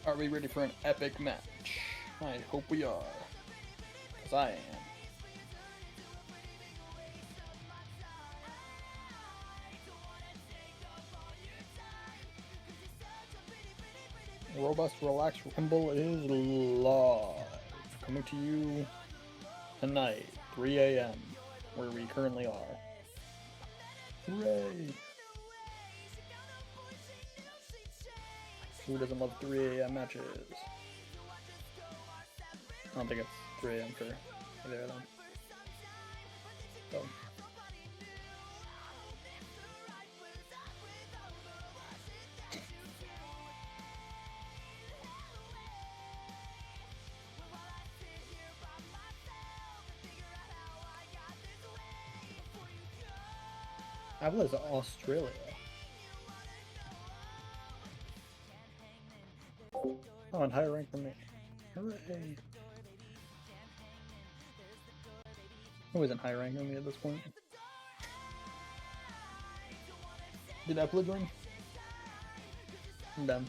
Are we ready for an epic match? I hope we are. Because I am. Robust Relax Rumble is live. Coming to you tonight, 3 a.m., where we currently are. Hooray! Who doesn't love 3 a.m. matches? I don't think it's 3 a.m. for either of them. So. Applett is Australia. Oh, and higher rank than me. Hooray! Who isn't higher rank than me at this point? Did Applett join? Them.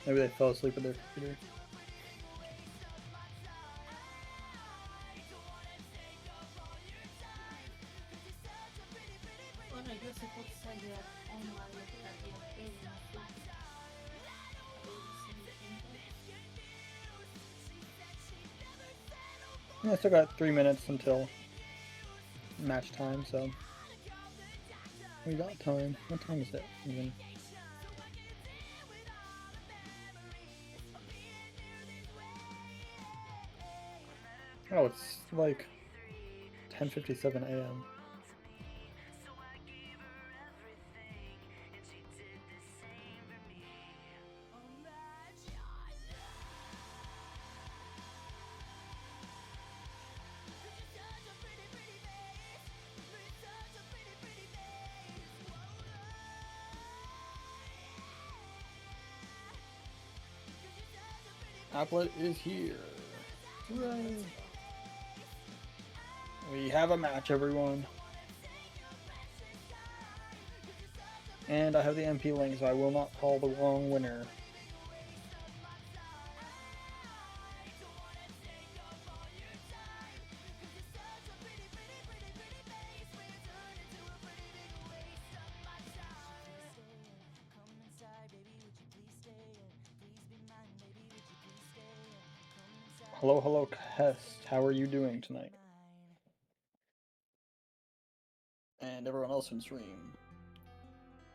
Maybe they fell asleep at their computer. I still got 3 minutes until match time, so we got time. What time is it even? Oh, it's like 10:57 a.m. Applett is here. Hooray! We have a match, everyone. And I have the MP link, so I will not call the wrong winner. Hello, hello, Kest. How are you doing tonight? And everyone else in stream,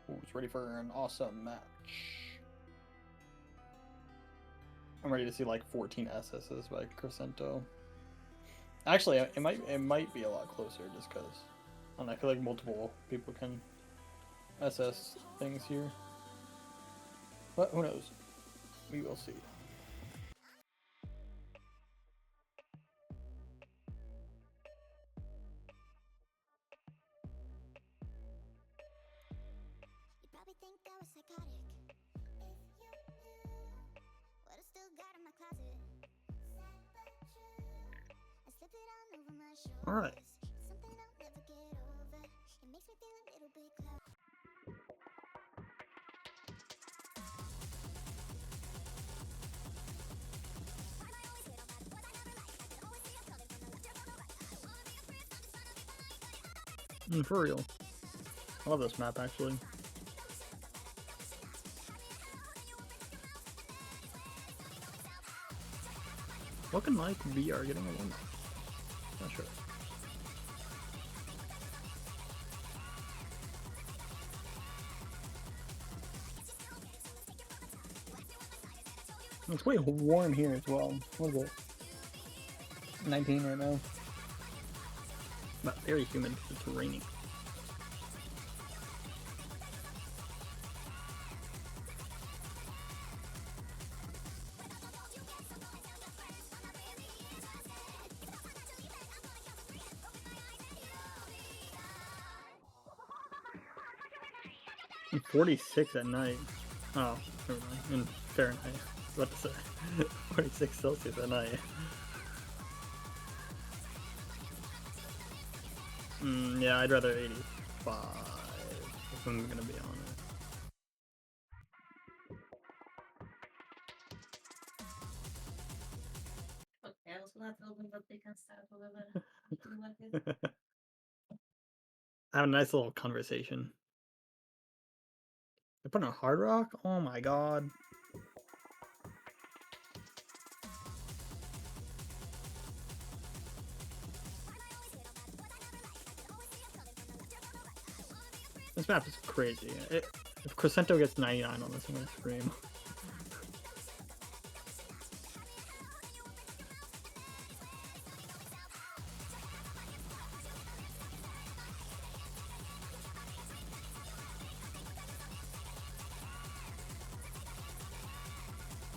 who's ready for an awesome match? I'm ready to see like 14 SS's by Cracento. Actually, it might be a lot closer just because I feel like multiple people can SS things here. But who knows? We will see. All right. For real. I love this map actually. Looking like we are getting a win. Not sure. It's way warm here as well. What is it? 19 right now. But very humid because it's raining. I'm 46 at night. Oh, never mind. In Fahrenheit. I was about to say 46 Celsius at night. Yeah, I'd rather 85 if I'm gonna be honest. have a nice little conversation. They put on Hard Rock? Oh my god. This map is crazy. If Cracento gets 99 on this, I'm gonna scream.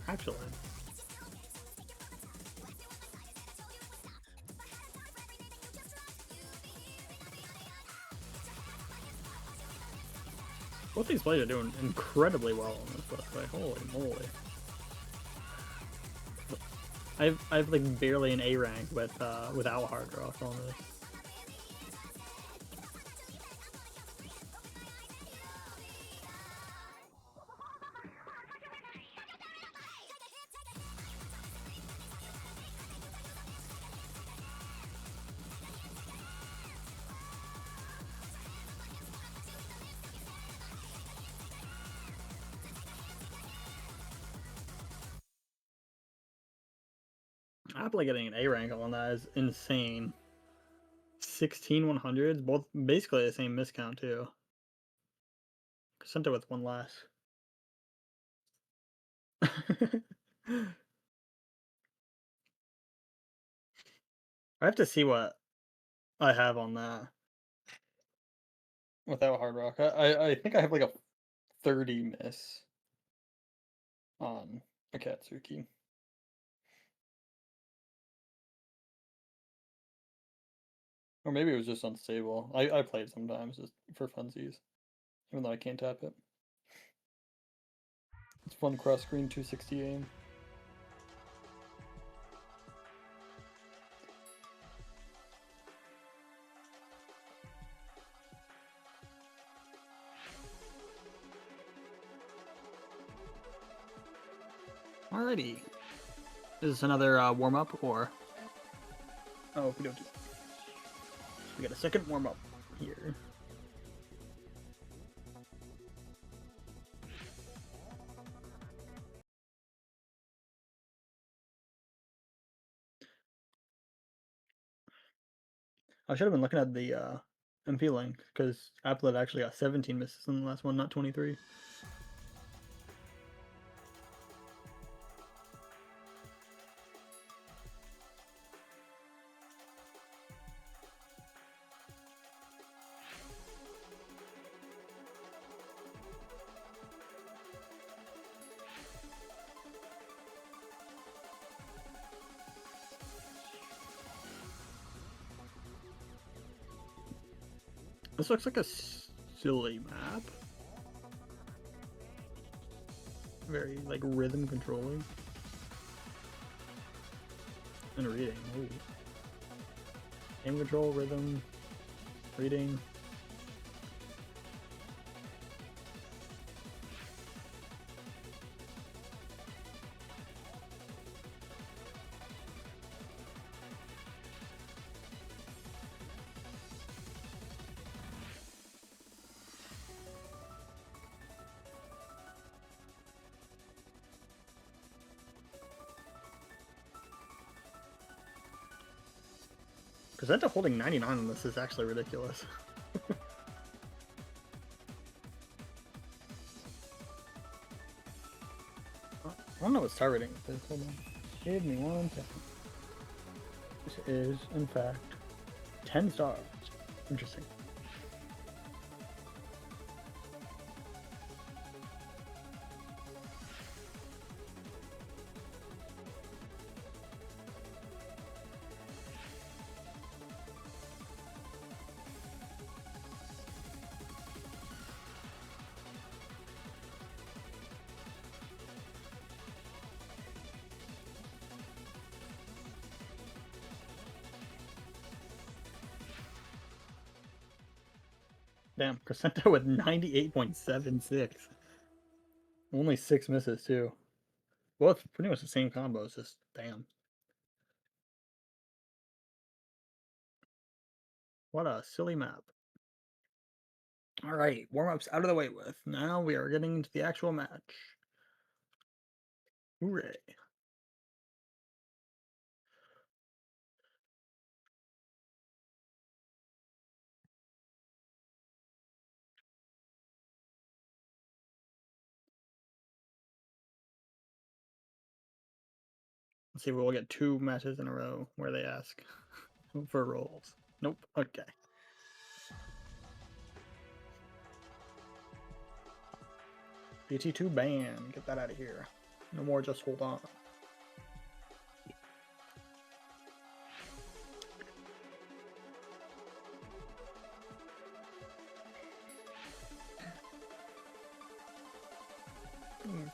Actually. Both these players are doing incredibly well on this, by the way. Holy moly. I've like barely an A rank without Hard Rock on this. Applett getting an A rank on that is insane. 16 100s, both basically the same miscount too. Cracento with one less. I have to see what I have on that. Without Hard Rock. I think I have like a 30 miss on Akatsuki. Or maybe it was just unstable. I played sometimes just for funsies, even though I can't tap it. It's fun cross screen 260 aim. Alrighty. Is this another warm up or? Oh, we don't do. We got a second warm up here. I should have been looking at the MP link because Applett actually got 17 misses in the last one, not 23. This looks like a silly map. Very like rhythm controlling and reading. Ooh. Aim control, rhythm, reading. Cracento holding 99 on this is actually ridiculous. I don't know what star rating it is. Hold on. Give me 1 second. This is, in fact, 10 stars. Interesting. Damn, Cracento with 98.76. Only 6 misses, too. Well, it's pretty much the same combos, just damn. What a silly map. All right, warm-ups out of the way with. Now we are getting into the actual match. Hooray. Let's see if we'll get 2 matches in a row where they ask for rolls. Nope. Okay. BT2 ban. Get that out of here. No more just hold on.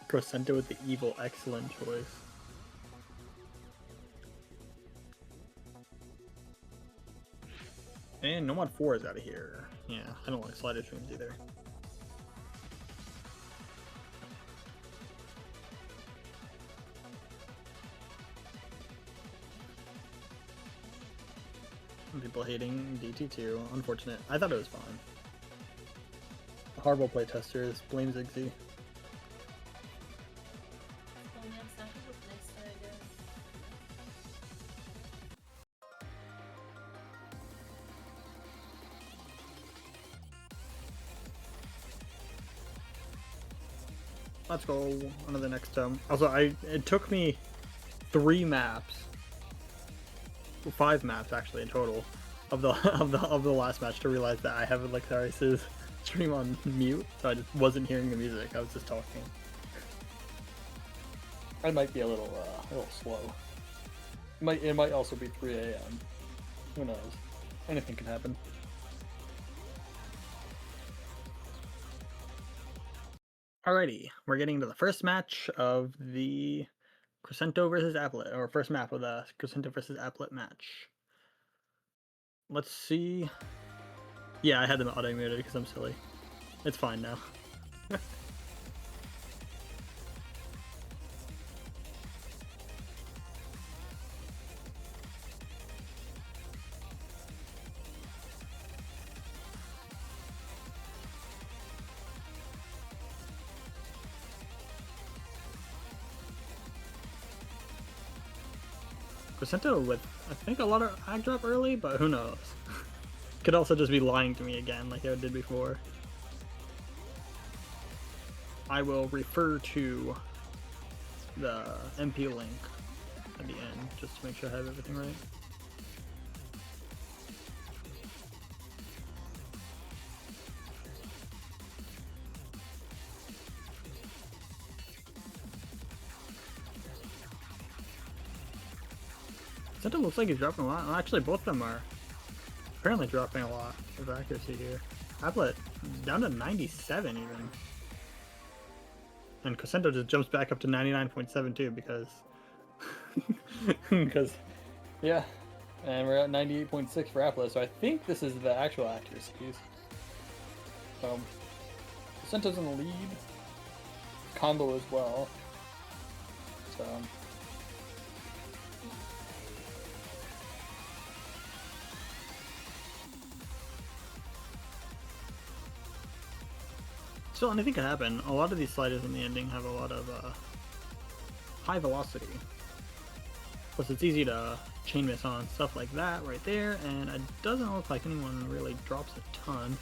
Cracento with the evil excellent choice. And no mod 4 is out of here. Yeah, I don't like slider streams either. People hating DT2. Unfortunate. I thought it was fine. Horrible playtesters. Blame Ziggsy. Let's go on to the next also it took me 3 maps, 5 maps actually in total of the of the last match to realize that I have Alexaris's stream on mute, so I just wasn't hearing the music. I was just talking. I might be a little slow. It might also be 3 a.m. Who knows? Anything can happen. Alrighty, we're getting to the first match of the Cracento versus Applett, or first map of the Cracento versus Applett match. Let's see. Yeah, I had them auto muted because I'm silly. It's fine now. Cracento with, I think, a lot of ag drop early, but who knows? Could also just be lying to me again like I did before. I will refer to the MP link at the end just to make sure I have everything right. Cracento looks like he's dropping a lot. Well, actually, both of them are apparently dropping a lot of accuracy here. Applett down to 97 even. And Cracento just jumps back up to 99.72 because yeah. And we're at 98.6 for Applett, so I think this is the actual accuracies. So Cracento's in the lead. Combo as well. So still, anything could happen. A lot of these sliders in the ending have a lot of high velocity. Plus, it's easy to chain miss on stuff like that right there, and it doesn't look like anyone really drops a ton.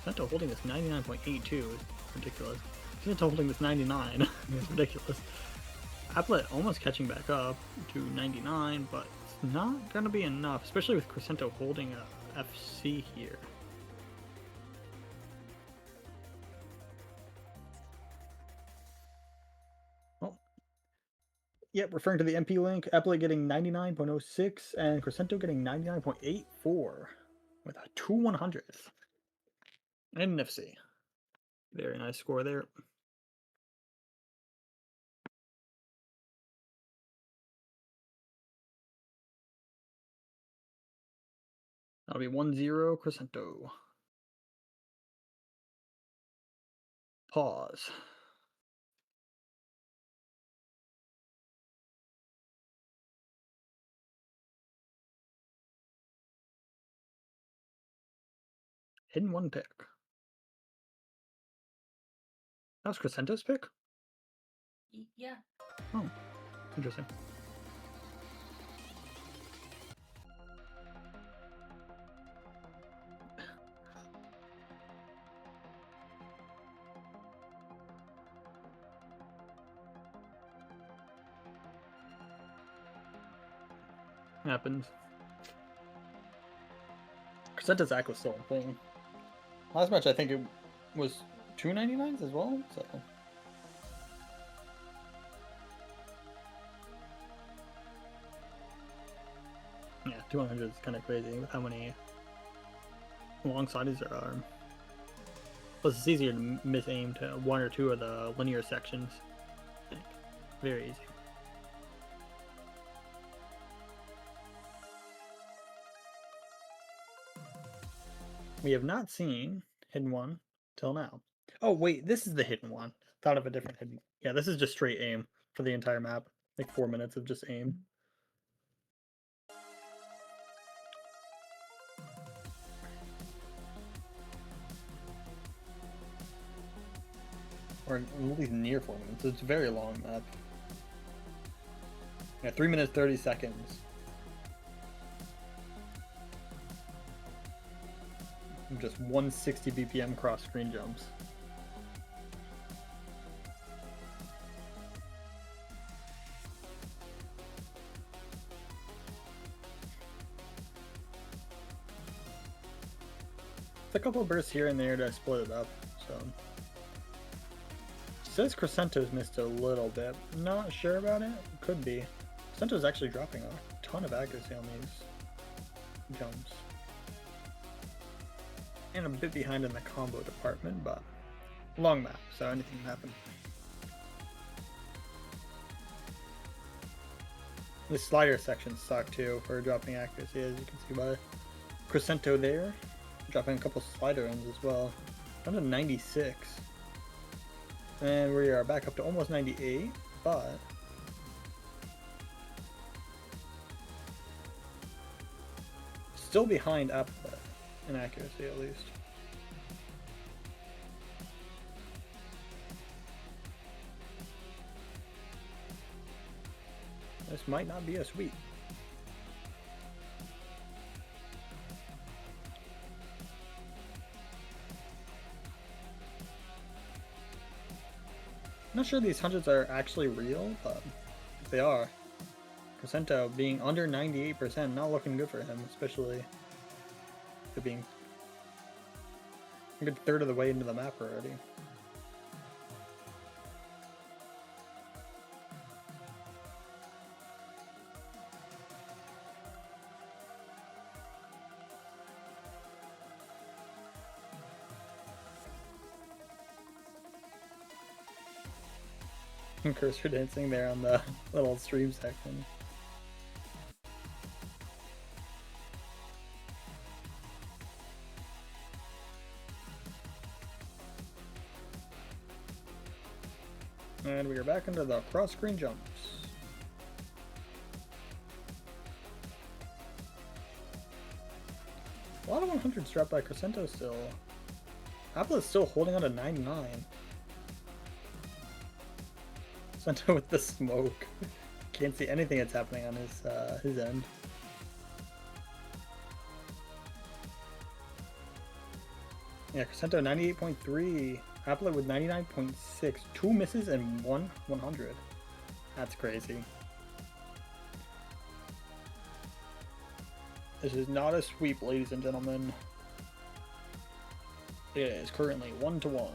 Cracento holding this 99.82 is ridiculous. Cracento holding this 99 is ridiculous. Applett almost catching back up to 99, but it's not going to be enough, especially with Cracento holding a FC here. Yep, referring to the MP link, Applett getting 99.06 and Cracento getting 99.84 with a 2 100th. And an FC. Very nice score there. That'll be 1-0 Cracento. Pause. Hidden 1 pick. That was Cracento's pick? Yeah. Oh, interesting. Happens. Cracento's act was still a thing. Last match, I think it was 299s as well, so. Yeah, 200 is kind of crazy with how many long sides there are. Plus, it's easier to miss aim to one or two of the linear sections. I think. Very easy. We have not seen hidden one till now. Oh wait, this is the hidden one. Thought of a different hidden. Yeah, this is just straight aim for the entire map. Like 4 minutes of just aim. Or at least near 4 minutes. It's a very long map. Yeah, 3 minutes 30 seconds. Just 160 BPM cross screen jumps. It's a couple bursts here and there to split it up, so. Says Cracento's missed a little bit. Not sure about it. Could be. Cracento's actually dropping a ton of accuracy on these jumps. And a bit behind in the combo department, but long map, so anything can happen. The slider section suck too for dropping accuracy, as you can see by Cracento there. Dropping a couple slider ends as well. Down to 96. And we are back up to almost 98, but still behind Applett in accuracy at least. This might not be a sweep. I'm not sure these hundreds are actually real, but if they are, Cracento being under 98%, not looking good for him, especially for being a good third of the way into the map already. Cursor dancing there on the little stream section. And we are back into the cross screen jumps. A lot of 100s dropped by Cracento still. Applett's still holding on to 99. Cracento with the smoke. Can't see anything that's happening on his end. Yeah, Cracento 98.3. Applett with 99.6. 2 misses and 1 100. That's crazy. This is not a sweep, ladies and gentlemen. It is currently 1-1.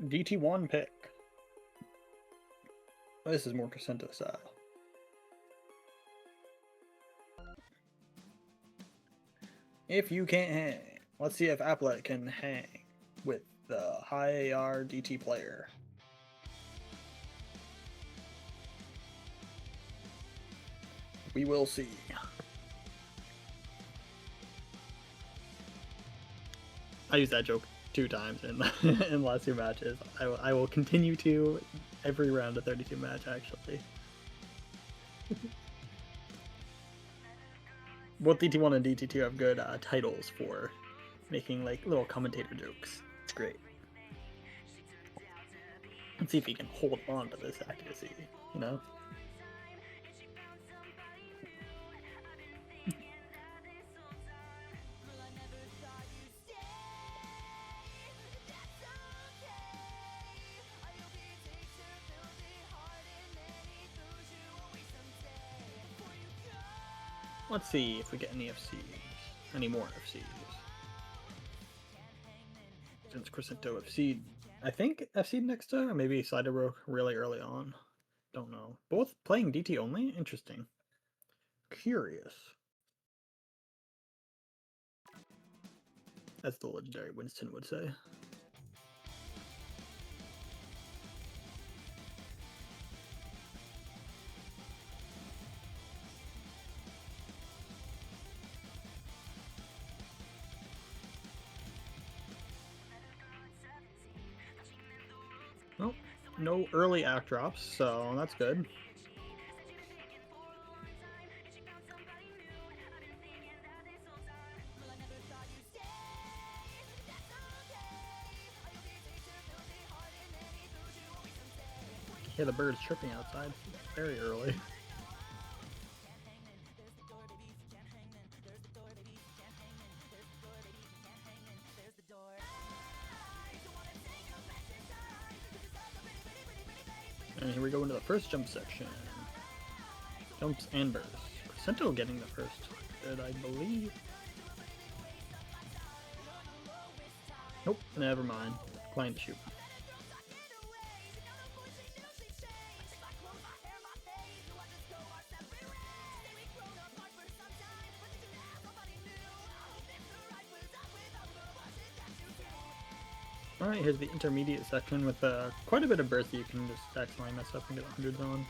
DT1 pick. This is more Cracento style. If you can't hang, let's see if Applett can hang with the high AR DT player. We will see. I used that joke 2 times in in the last 2 matches. I will continue to every round of 32 match actually. Both DT1 and DT2 have good titles for making like little commentator jokes. It's great. Let's see if he can hold on to this accuracy, you know? Let's see if we get any FCs. Any more FCs. Since Cracento FC'd, I think FC'd next to, or maybe Cider broke really early on. Don't know. Both playing DT only? Interesting. Curious. As the legendary Winston would say. Well, no early act drops, so that's good. Yeah, the bird's chirping outside very early. And here we go into the first jump section. Jumps and bursts. Cracento getting the first good, I believe. Nope, never mind. Decline to shoot. Alright, here's the intermediate section with quite a bit of burst that you can just accidentally mess up and get hundreds on.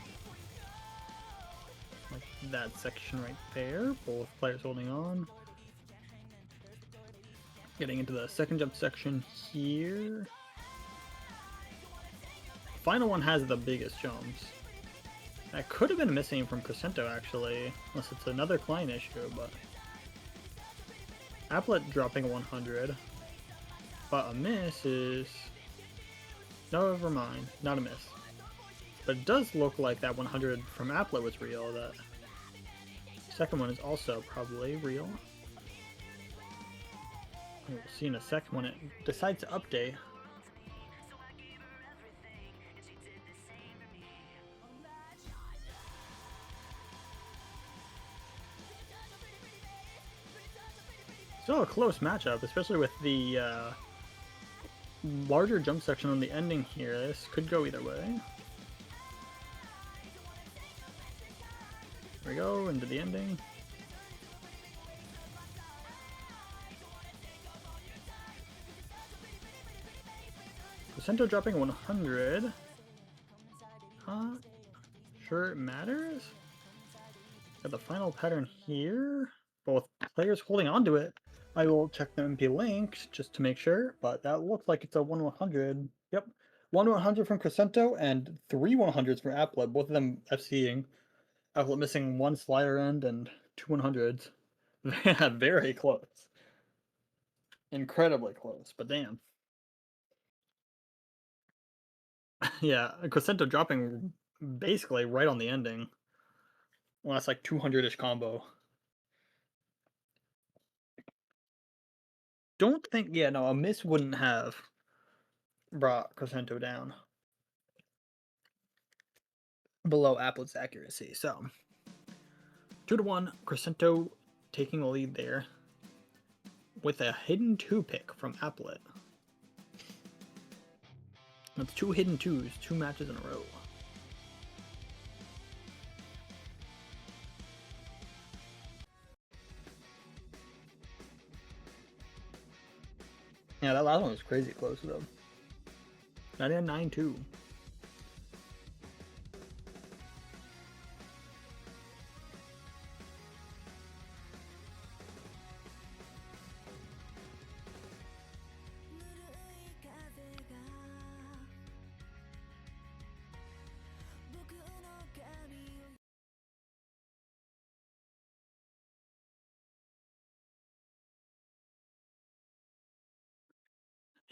Like that section right there, both players holding on. Getting into the second jump section here. Final one has the biggest jumps. That could have been missing from Cracento actually, unless it's another client issue, but Applett dropping a 100. But a miss is... No, never mind. Not a miss. But it does look like that 100 from Applett was real. That second one is also probably real. We'll see in a second when it decides to update. Still a close matchup, especially with the larger jump section on the ending here. This could go either way. Here we go, into the ending. Cracento dropping 100. Sure it matters? Got the final pattern here. Both players holding on to it. I will check the MP links just to make sure, but that looks like it's a 1-100. Yep. 1-100 from Cracento and 3 100s from Applett, both of them FCing. Applett missing one slider end and 2 100s. Very close. Incredibly close, but damn. Yeah, Cracento dropping basically right on the ending. Well, that's like 200-ish combo. Don't think, yeah, no, a miss wouldn't have brought Cracento down below Applett's accuracy. So 2-1, Cracento taking the lead there with a hidden 2 pick from Applett. That's 2 hidden 2s, 2 matches in a row. Yeah, that last one was crazy close though. 99-9-2.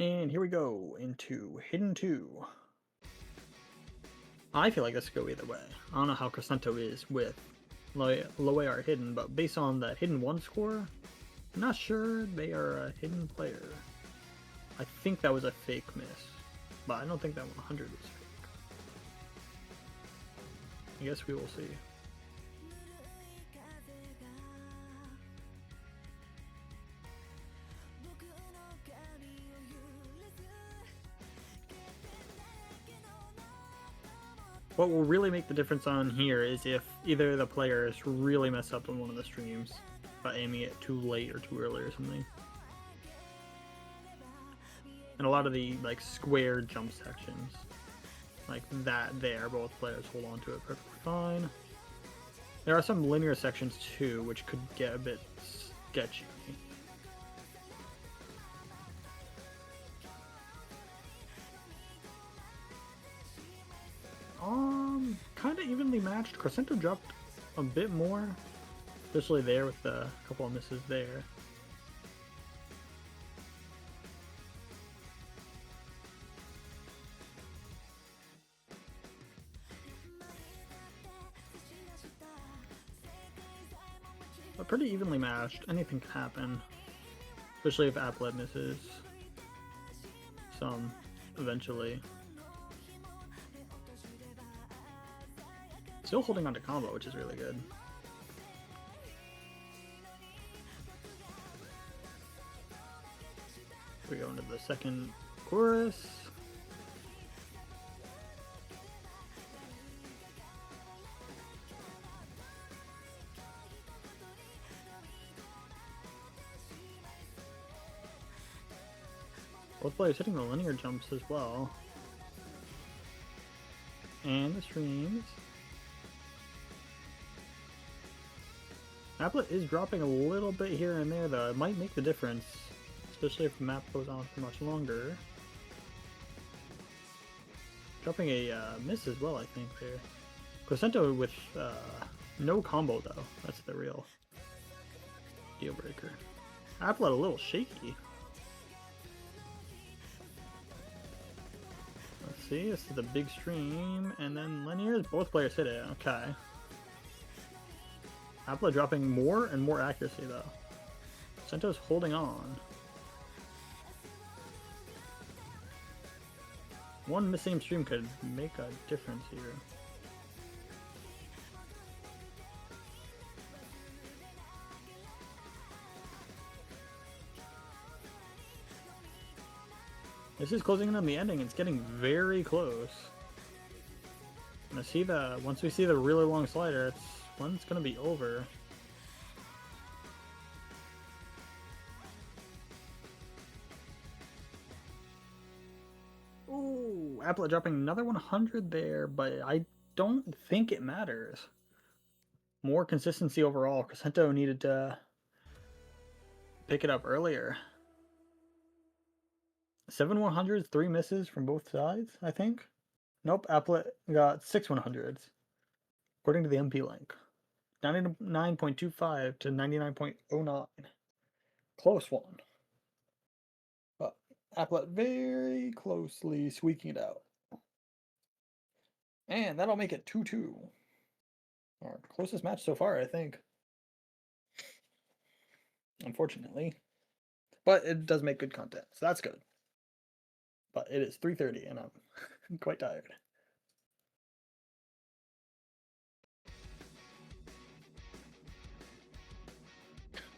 And here we go into Hidden 2. I feel like this could go either way. I don't know how Cracento is with low AR hidden, but based on the Hidden 1 score, I'm not sure they are a hidden player. I think that was a fake miss, but I don't think that 100 was fake. I guess we will see. What will really make the difference on here is if either the players really mess up on one of the streams by aiming it too late or too early or something. And a lot of the like square jump sections, like that there, both players hold on to it perfectly fine. There are some linear sections too, which could get a bit sketchy. Kind of evenly matched. Cracento dropped a bit more, especially there with a couple of misses there. But pretty evenly matched. Anything can happen, especially if Applett misses some eventually. Still holding on to combo, which is really good. We go into the second chorus. Both players hitting the linear jumps as well. And the streams. Applett is dropping a little bit here and there though. It might make the difference, especially if the map goes on for much longer. Dropping a miss as well, I think, there. Cracento with no combo though. That's the real deal breaker. Applett a little shaky. Let's see, this is the big stream, and then linears, both players hit it, okay. Applett dropping more and more accuracy though. Cracento's holding on. One missing stream could make a difference here. This is closing in on the ending. It's getting very close. And once we see the really long slider, it's when it's gonna be over. Ooh, Applett dropping another 100 there, but I don't think it matters. More consistency overall. Cracento needed to pick it up earlier. 7 100s, 3 misses from both sides, I think. Nope, Applett got 6 100s, according to the MP link. 99.25 to 99.09. Close one. But Applett very closely squeaking it out. And that'll make it 2-2. Our closest match so far, I think. Unfortunately. But it does make good content, so that's good. But it is 3:30 and I'm quite tired.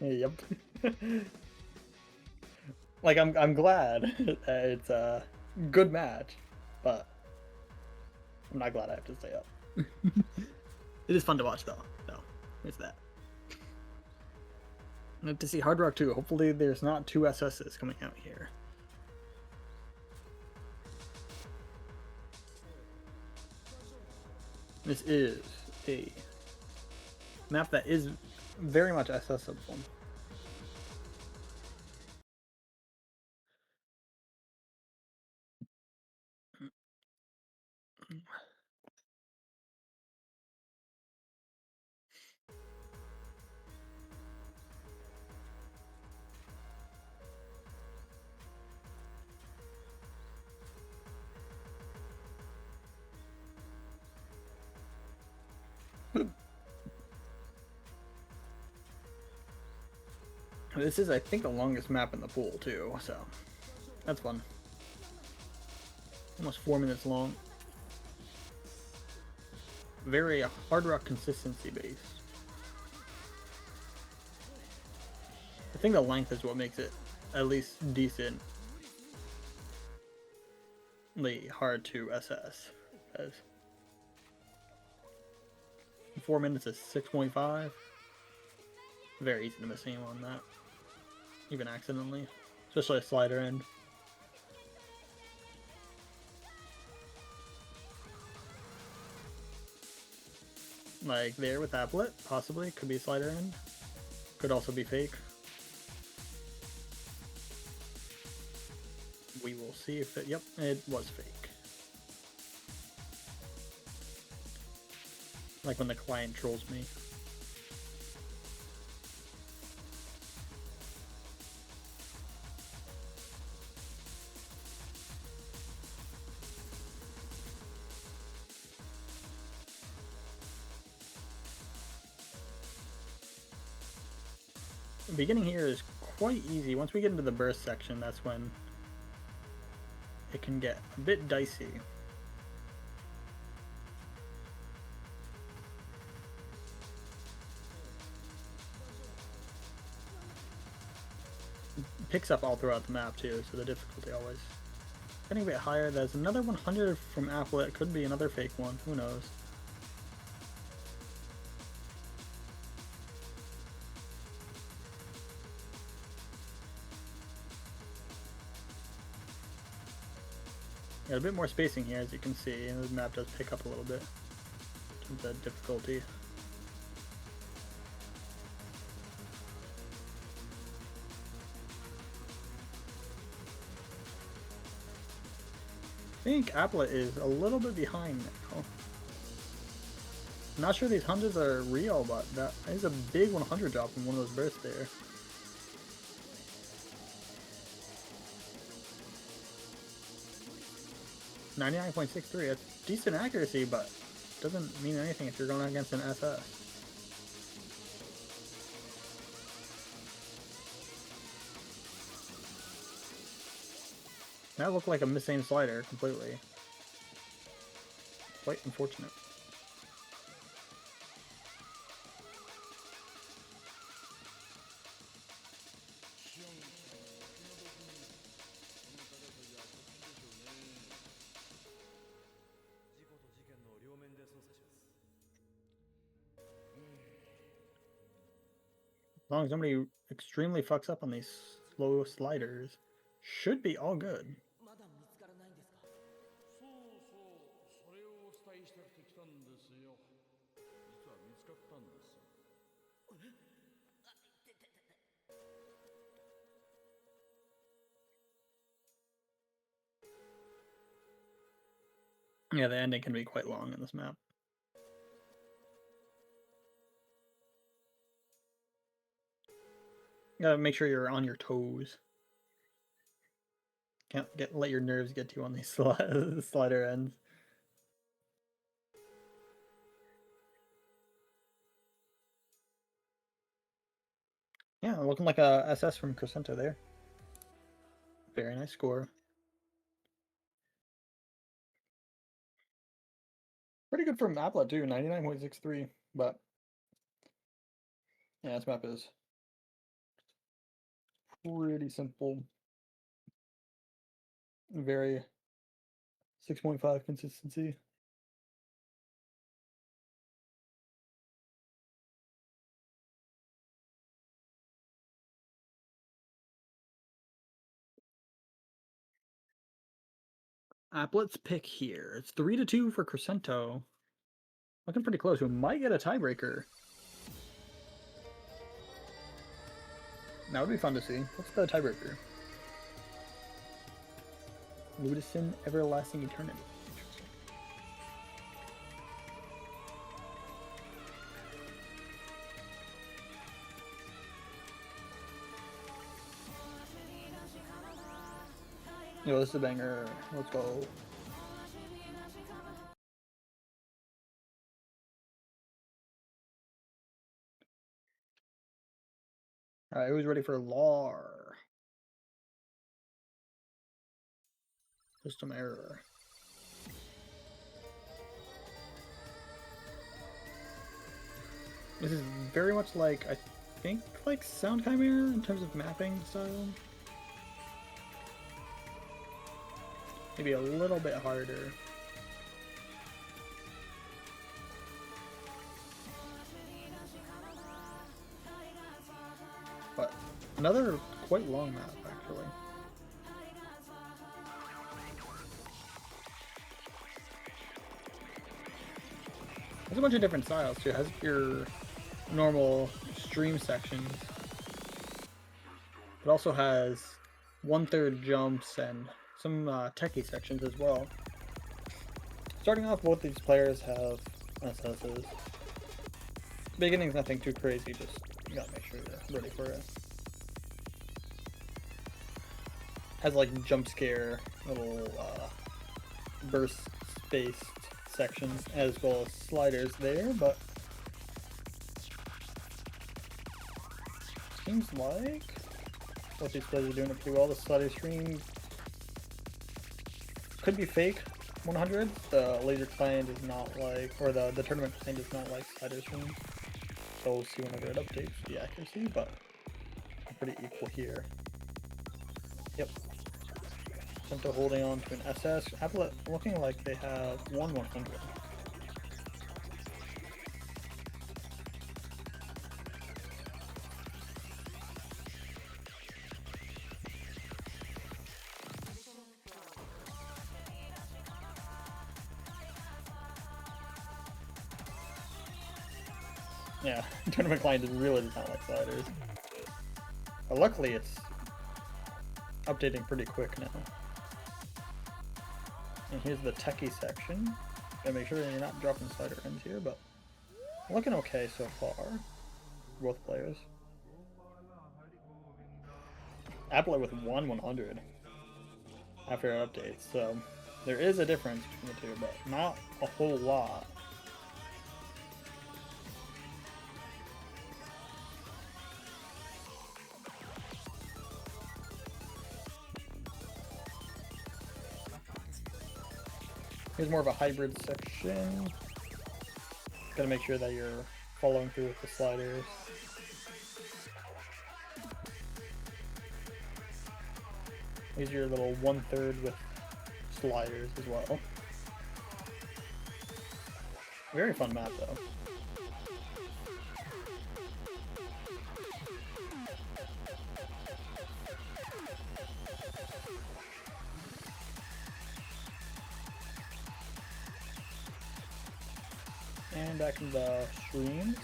Yep. Like I'm glad that it's a good match, but I'm not glad I have to stay up. It is fun to watch though, so it's that. I have to see Hard Rock 2. Hopefully there's not 2 SS's coming out here. This is a map that is very much accessible. This is, I think, the longest map in the pool, too, so that's fun. Almost 4 minutes long. Very hard rock consistency based. I think the length is what makes it at least decently hard to assess. Because 4 minutes is 6.5. Very easy to miss aim on that. Even accidentally. Especially a slider end. Like there with Applett, possibly. Could be a slider end. Could also be fake. We will see if it... Yep, it was fake. Like when the client trolls me. The beginning here is quite easy. Once we get into the burst section, that's when it can get a bit dicey. It picks up all throughout the map too, so the difficulty always getting a bit higher. There's another 100 from Applett. Could be another fake one. Who knows? Yeah, a bit more spacing here, as you can see, and the map does pick up a little bit in terms of difficulty. I think Applett is a little bit behind now. I'm not sure these hundreds are real, but that is a big 100 drop from one of those bursts there. .99.63, that's decent accuracy, but doesn't mean anything if you're going against an SS. That looked like a missing slider completely. Quite unfortunate. As long as nobody extremely fucks up on these slow sliders, should be all good. Yeah, the ending can be quite long in this map. You gotta make sure you're on your toes. Can't let your nerves get to you on these slider ends. Yeah, looking like a SS from Cracento there. Very nice score. Pretty good from Applett too, 99.63. But yeah, this map is pretty simple. Very 6.5 consistency. Applett's pick here. It's 3-2 for Cracento. Looking pretty close. We might get a tiebreaker. That would be fun to see. What's the tiebreaker? Ludison Everlasting Eternity. Interesting. Yo, this is a banger. Let's go. Alright, who's ready for LAR? System error. This is very much like, I think, like Sound Chimera in terms of mapping style. Maybe a little bit harder. But another quite long map, actually. There's a bunch of different styles too. It has your normal stream sections. It also has 1/3 jumps and some techie sections as well. Starting off, both these players have SSs. Beginning's nothing too crazy, just you gotta make sure you're ready for it. Has like jump scare little burst-based sections as well as sliders there, but seems like what these players are doing pretty well. The slider stream could be fake 100. The laser client is not like, or the tournament client is not like slider stream. So we'll see whenever it updates the accuracy, but pretty equal here. Yep. Cracento holding on to an SS. Applett looking like they have 1/100. Yeah, tournament client really does not like sliders. But luckily it's updating pretty quick now. And here's the techie section. Gotta make sure you're not dropping slider ends here, but looking okay so far for both players. Applett with 1/100 after updates, so there is a difference between the two, but not a whole lot. Here's more of a hybrid section. Gotta make sure that you're following through with the sliders. Here's your little 1/3 with sliders as well. Very fun map though. And back in the streams.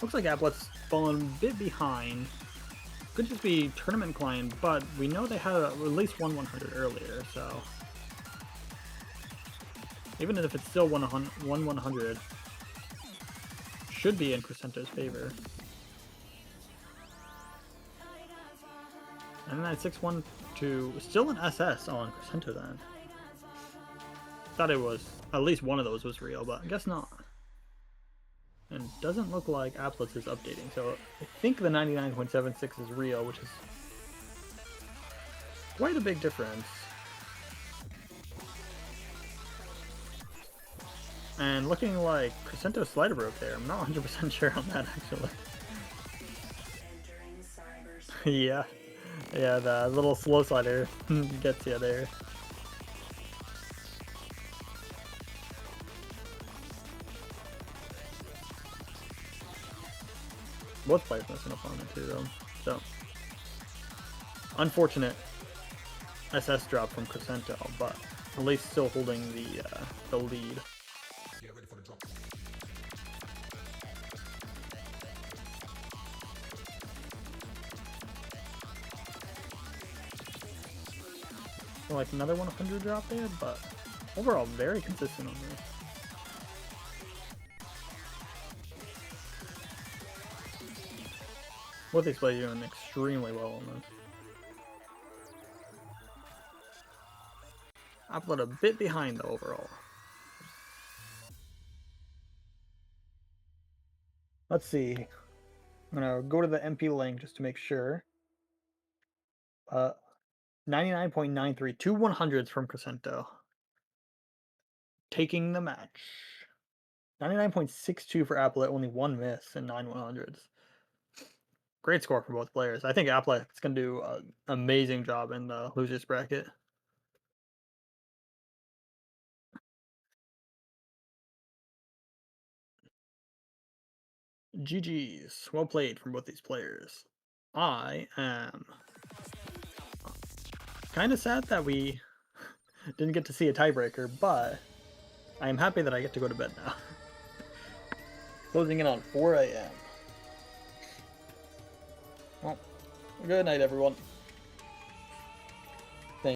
Looks like Applett's fallen a bit behind. Could just be tournament client, but we know they had at least 1/100 earlier, so even if it's still 1/100, should be in Cracento's favor. And then that 6-1-2, still an SS on Cracento then. Thought it was, at least one of those was real, but I guess not. And doesn't look like Applett is updating, so I think the 99.76 is real, which is quite a big difference. And looking like Cracento's slider broke there. I'm not 100% sure on that actually. Yeah. Yeah, the little slow slider gets you there. Both players missing up on it too, though. So, unfortunate SS drop from Cracento, but at least still holding the lead. Get ready for the drop. So like another 100 drop there, but overall very consistent on this. Both these players are doing extremely well on this. Applett a bit behind though overall. Let's see. I'm gonna go to the MP link just to make sure. 99.93, 2 100s from Cracento. Taking the match. 99.62 for Applett, only 1 miss and 9 100s. Great score for both players. I think Applett's going to do an amazing job in the losers bracket. GG's. Well played from both these players. I am kind of sad that we didn't get to see a tiebreaker, but I am happy that I get to go to bed now. Closing in on 4 a.m. Well, good night, everyone.